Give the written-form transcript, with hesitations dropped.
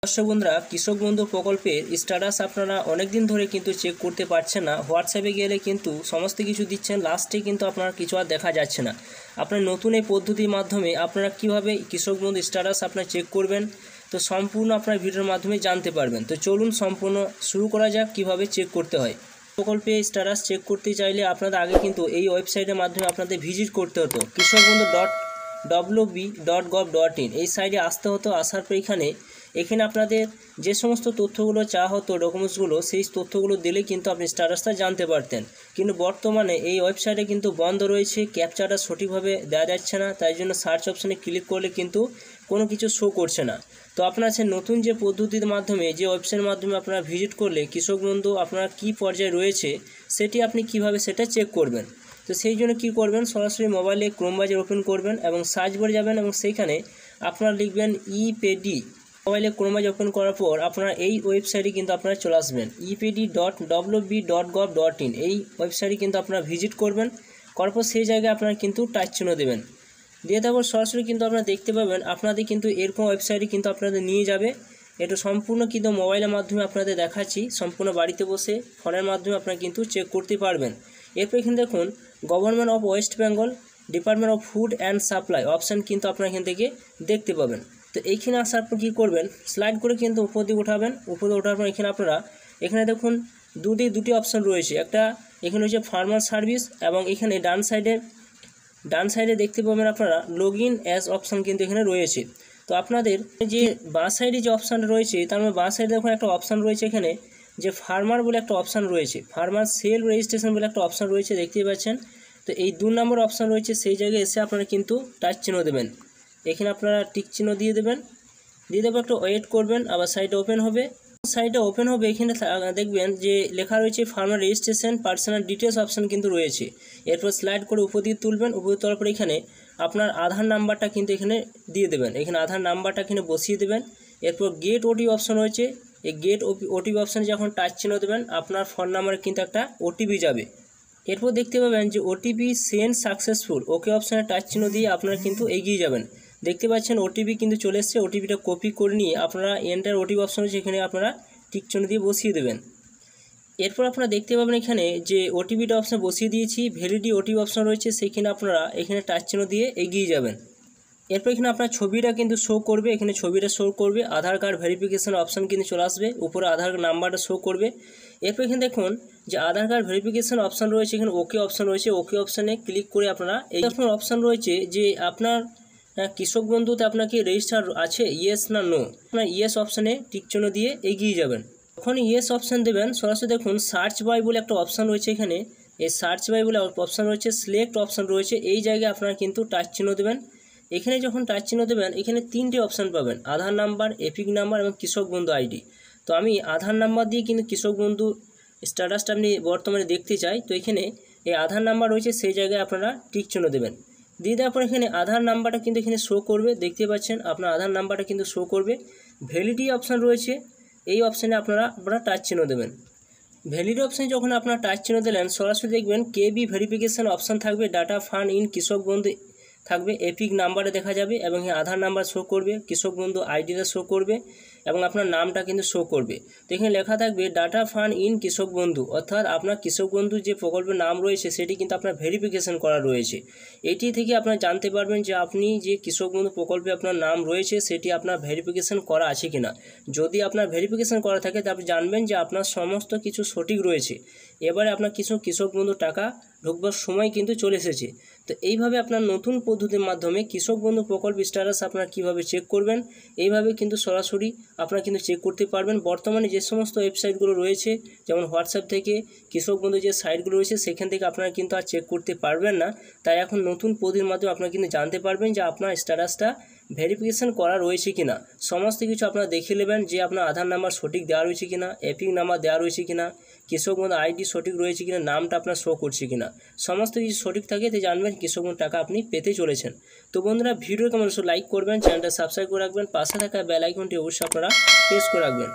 দর্শক বন্ধুরা, কৃষক বন্ধু প্রকল্পের স্ট্যাটাস আপনারা অনেক দিন ধরে কিন্তু চেক করতে পারছেন না। হোয়াটসঅ্যাপে গেলে কিন্তু সমস্ত কিছু দিচ্ছেন, লাস্টে কিন্তু আপনার কিছু আর দেখা যাচ্ছে না। আপনার নতুন এই পদ্ধতির মাধ্যমে আপনারা কিভাবে কৃষক বন্ধু স্ট্যাটাস আপনারা চেক করবেন, তো সম্পূর্ণ আপনার ভিডিওর মাধ্যমে জানতে পারবেন। তো চলুন সম্পূর্ণ শুরু করা যাক কিভাবে চেক করতে হয়। প্রকল্পে স্ট্যাটাস চেক করতে চাইলে আপনাদের আগে কিন্তু এই ওয়েবসাইটের মাধ্যমে আপনাদের ভিজিট করতে হতো, kৃষকবন্ধু.wb.gov.in এই সাইটে আসতে হতো। আসার পর এখানে আপনাদের যে সমস্ত তথ্যগুলো চাওয়া হতো, ডকুমেন্টসগুলো, সেই তথ্যগুলো দিলে কিন্তু আপনি স্ট্যাটাসটা জানতে পারতেন। কিন্তু বর্তমানে এই ওয়েবসাইটে কিন্তু বন্ধ রয়েছে, ক্যাপচাটা সঠিকভাবে দেওয়া যাচ্ছে না, তাই জন্য সার্চ অপশানে ক্লিক করলে কিন্তু কোনো কিছু শো করছে না। তো আপনার নতুন যে পদ্ধতির মাধ্যমে, যে ওয়েবসাইটের মাধ্যমে আপনারা ভিজিট করলে কৃষক বন্ধু আপনার কী পর্যায়ে রয়েছে সেটি আপনি কিভাবে সেটা চেক করবেন। তো সেই জন্য কী করবেন, সরাসরি মোবাইলে ক্রোম ব্রাউজার ওপেন করবেন এবং সার্চ বারে যাবেন এবং সেইখানে আপনারা লিখবেন ইপিডি। মোবাইলে ক্রোম ব্রাউজার ওপেন করার পর আপনারা এই ওয়েবসাইটে কিন্তু আপনারা চলে আসবেন, epd.wb.gov.in এই ওয়েবসাইটে কিন্তু আপনারা ভিজিট করবেন। করার পর সেই জায়গায় আপনারা কিন্তু টাচ চিহ্ন দেবেন। দিয়ে তারপর সরাসরি কিন্তু আপনারা দেখতে পাবেন আপনাদের কিন্তু এরকম ওয়েবসাইটে কিন্তু আপনাদের নিয়ে যাবে। এটা সম্পূর্ণ কিন্তু মোবাইলের মাধ্যমে আপনাদের দেখাচ্ছি, সম্পূর্ণ বাড়িতে বসে ফোনের মাধ্যমে আপনারা কিন্তু চেক করতে পারবেন। এরপর এখানে দেখুন government of West Bengal, department of food and supply option কিন্তু আপনারা এখান থেকে দেখতে পাবেন। তো এইখানে আসার পর কী করবেন, স্লাইড করে কিন্তু উপর দিকে উঠাবেন। উপরে ওঠার পর এখানে দেখুন দুটি অপশান রয়েছে। একটা এখানে হচ্ছে ফার্মার সার্ভিস এবং এখানে ডান সাইডে দেখতে পাবেন আপনারা লগ ইন অ্যাজ অপশান কিন্তু এখানে রয়েছে। তো আপনাদের যে বাঁ সাইডে যে অপশানটা রয়েছে, তার মানে বাঁ সাইডে দেখুন একটা অপশান রয়েছে এখানে, যে ফার্মার বলে একটা অপশান রয়েছে, ফার্মার সেল রেজিস্ট্রেশন বলে একটা অপশান রয়েছে, দেখতেই পাচ্ছেন। তো এই 2 নম্বর অপশান রয়েছে, সেই জায়গায় এসে আপনারা কিন্তু টাচ চিহ্ন দেবেন। এখানে আপনারা টিক চিহ্ন দিয়ে দেবেন। দিয়ে দেবো একটু ওয়েট করবেন, আবার সাইটে ওপেন হবে। এখানে দেখবেন যে লেখা রয়েছে farmer registration personal details option কিন্তু রয়েছে। এরপর স্লাইড করে উপর দিকে তুলবেন। উপর তোলার পর এখানে আপনার আধার নাম্বারটা কিন্তু এখানে দিয়ে দেবেন। এখানে আধার নাম্বারটা এখানে বসিয়ে দেবেন। এরপর গেট ওটিপি অপশান রয়েছে, এই গেট ওটিপি অপশানে যখন টাচ চিহ্ন দেবেন আপনার ফোন নাম্বারে কিন্তু একটা ওটিপি যাবে। এরপর দেখতে পাবেন যে ওটিপি সেন্ড সাকসেসফুল, ওকে অপশানে টাচ চিহ্ন দিয়ে আপনারা কিন্তু এগিয়ে যাবেন। দেখতে পাচ্ছেন ওটিপি কিন্তু চলে এসছে। ওটিপিটা কপি করে নিয়ে আপনারা এন্টার ওটিপি অপশান রয়েছে, এখানে আপনারা টিক চিহ্ন দিয়ে বসিয়ে দেবেন। এরপর আপনারা দেখতে পাবেন এখানে যে ওটিপিটা অপশান বসিয়ে দিয়েছি, ভ্যালিডি ওটিপি অপশান রয়েছে, সেখানে আপনারা এখানে টাচ চিহ্ন দিয়ে এগিয়ে যাবেন। এরপর এখানে আপনার ছবিটা কিন্তু শো করবে, এখানে ছবিটা শো করবে, আধার কার্ড ভেরিফিকেশন অপশান কিন্তু চলে আসবে, উপরে আধার নাম্বারটা শো করবে। এরপর এখানে দেখুন যে আধার কার্ড ভেরিফিকেশন অপশান রয়েছে, এখানে ওকে অপশান রয়েছে, ওকে অপশানে ক্লিক করে আপনারা এই অপশান রয়েছে যে আপনার কৃষক বন্ধুতে আপনাকে রেজিস্টার আছে, ইয়েস না নো, আপনার ইয়েস অপশানে টিক চিহ্ন দিয়ে এগিয়ে যাবেন। যখন ইয়েস অপশান দেবেন সরাসরি দেখুন সার্চ বাই বলে একটা অপশান রয়েছে, এখানে এই সার্চ বাই বলে অপশান রয়েছে, সিলেক্ট অপশান রয়েছে, এই জায়গায় আপনারা কিন্তু টাচ চিহ্ন দেবেন। এখানে যখন টাচ চিহ্ন দেবেন এখানে 3টে অপশান পাবেন, আধার নাম্বার, এপিক নাম্বার এবং কৃষক বন্ধু আইডি। তো আমি আধার নাম্বার দিয়ে কিন্তু কৃষক বন্ধু স্ট্যাটাসটা আপনি বর্তমানে দেখতে চাই। তো এখানে এই আধার নাম্বার রয়েছে, সেই জায়গায় আপনারা টিক চিহ্ন দেবেন। দিয়ে দেওয়ার পর এখানে আধার নাম্বারটা কিন্তু এখানে শো করবে, দেখতে পাচ্ছেন আপনার আধার নাম্বারটা কিন্তু শো করবে। ভ্যালিডিটি অপশান রয়েছে, এই অপশানে আপনারা টাচ চিহ্ন দেবেন। ভ্যালিড অপশানে যখন আপনারা টাচ চিহ্ন দিলেন সরাসরি দেখবেন কেবি ভেরিফিকেশন অপশান থাকবে, ডাটা ফান্ড ইন কৃষক বন্ধু থাকবে, এপিক নাম্বারে দেখা যাবে এবং আধার নাম্বার শো করবে, কৃষক বন্ধু আইডিটা শো করবে এবং আপনার নামটা কিন্তু শো করবে। তো এখানে লেখা থাকবে ডাটা ফান্ড ইন কৃষক বন্ধু, অর্থাৎ আপনার কৃষক বন্ধু যে প্রকল্পের নাম রয়েছে সেটি কিন্তু আপনার ভেরিফিকেশন করা রয়েছে। এটি থেকে আপনারা জানতে পারবেন যে আপনি যে কৃষক বন্ধু প্রকল্পে আপনার নাম রয়েছে সেটি আপনার ভেরিফিকেশন করা আছে কিনা। যদি আপনার ভেরিফিকেশন করা থাকে তাহলে জানবেন যে আপনার সমস্ত কিছু সঠিক রয়েছে। এবারে আপনার কৃষক বন্ধু টাকা ঢুকবার সময় কিন্তু চলে এসেছে। তো এইভাবে আপনার নতুন পদ্ধতির মাধ্যমে কৃষক বন্ধু প্রকল্প স্ট্যাটাস আপনারা কীভাবে চেক করবেন, এইভাবে কিন্তু সরাসরি আপনারা কিন্তু চেক করতে পারবেন। বর্তমানে যে সমস্ত ওয়েবসাইটগুলো রয়েছে, যেমন হোয়াটসঅ্যাপ থেকে কৃষক বন্ধু যে সাইটগুলো রয়েছে সেখান থেকে আপনারা কিন্তু আর চেক করতে পারবেন না। তাই এখন নতুন পদ্ধতির মাধ্যমে আপনারা কিন্তু জানতে পারবেন যে আপনার স্ট্যাটাসটা ভেরিফিকেশন করা রয়েছে কিনা। সমস্ত কিছু আপনারা দেখে নেবেন যে আপনার আধার নাম্বার সঠিক দেওয়া রয়েছে কিনা, এপিক নাম্বার দেওয়া রয়েছে কিনা, কৃষক বন্ধু আইডি সঠিক রয়েছে কিনা, নামটা আপনার শো করছে কিনা। সমস্ত কিছু সঠিক থাকে তো জানবেন কৃষক বন্ধু টাকা আপনি পেতে চলেছেন। তো বন্ধুরা ভিডিও কেমন লাইক করবেন, চ্যানেলটা সাবস্ক্রাইব করে রাখবেন, পাশে থাকা বেল আইকনটি অবশ্যই আপনারা প্রেস করে রাখবেন।